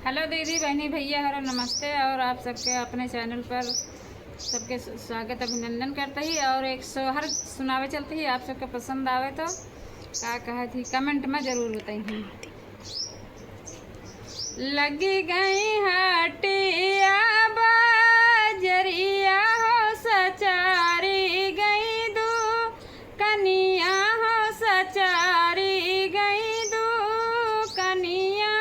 Hello दीदी बहनी भैया हरो नमस्ते। और आप सबके अपने चैनल पर सबके स्वागत अभिनंदन करते ही और एक सोहर सुनावे चलते ही आप सबके पसंद आवे तो का कहा थी कमेंट में ज़रूर बताइए। लगी गई हटिया बाजरिया हो सचारी गई दू कनिया हो सचारी गई दू कनिया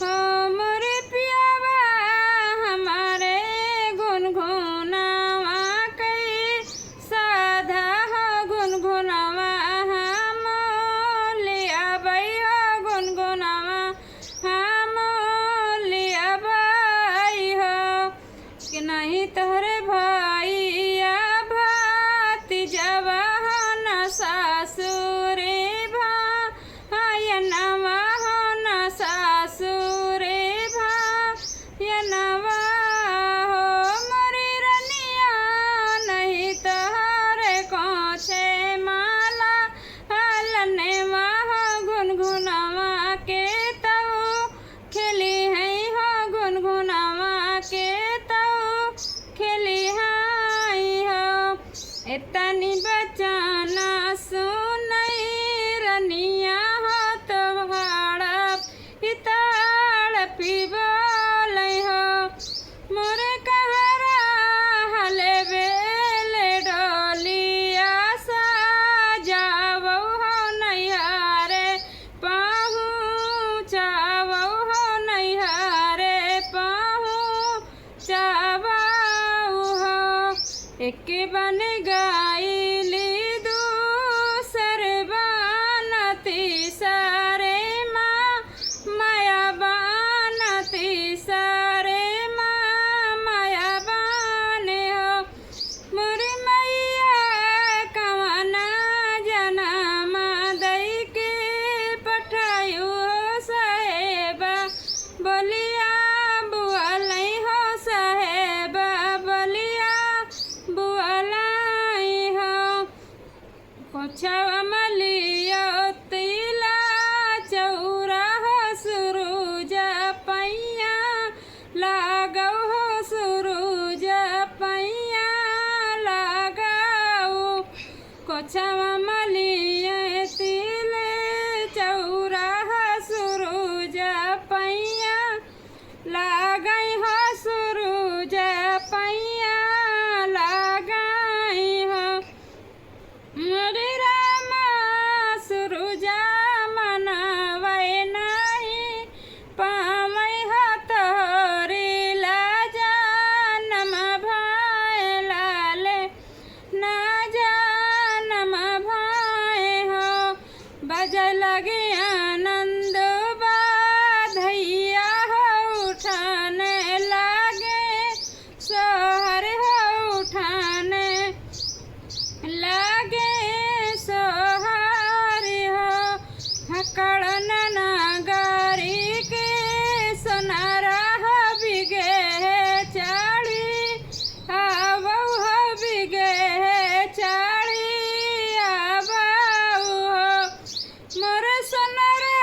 हो मोरे पियावा हमारे गुनगुनावा कई साधा हो गुनगुनावा हम लिया बई हो गुनगुनावा हम लिया भाई हो कि नहीं तोहरे भैया भतीजवा हो न सासुरे भायनवा हो न सासुरे भायनवा हो मोरी रनिया नहीं तोहरे कोछे माला हलनेवा हो गुनगुनावा के खेली है हो गुनगुनावा के खेली है हो इतनी बचाना सुनई रनिया हो तो हड़प इताड़ पीबल हो मोरे कहरा हले बेले डोलिया सा जावो हो नैहारे पहुँचावो हो नैहारे पहुँचावो हो एक बन गाइली दूसर बनती सारे माँ माया बनती सारे माँ माया बने हो मोरी मैया कवना जनम दई के पठायु साहेबा बोलिया बुआलई हो साहेबा बोलिया बुआलई हो कोछवा मलिया तिला चौरा हो सुरूज पैया लागौ हो सुरूज पैया लागौ कोछवा मलिया तिले चौरा हो सुरूज पैया लागई हो सुरूज पैया लागई हो मोरे रामा सुरूजा मनवै नहीं पावै हो तोहरी लाजा नम भाई लाले ना जानम भाई हो बजै लगे आनंद बाधैया हो उठाने लागे सोहर हो उठाने लागे सोहर हो हकड़न नागरी के सोनारा हो बिगे चाड़ी आवौ हो बिगे चाड़ी आवौ हो मोर सोनरा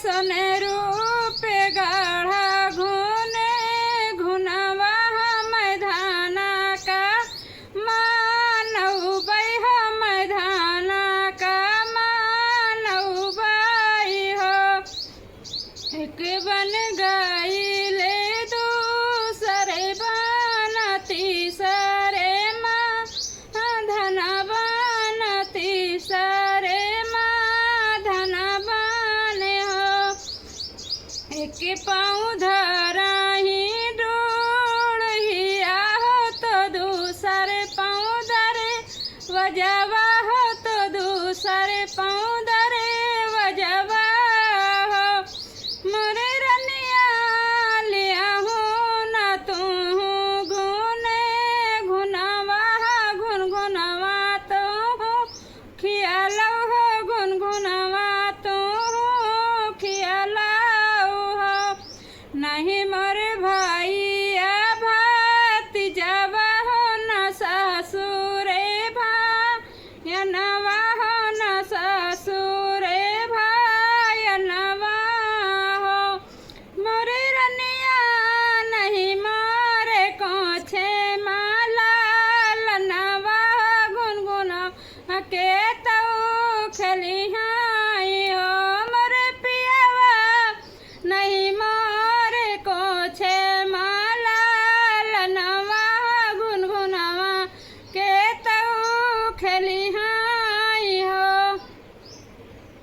सोने रूपे गाढ़ा घुने घुनवा मैदाना का मानव बई हो मैदाना का मानव बई हो एक बन गाइले दूसरे बनती सरे माँ धन बनती सरे माँ धन बने हो एक पाँव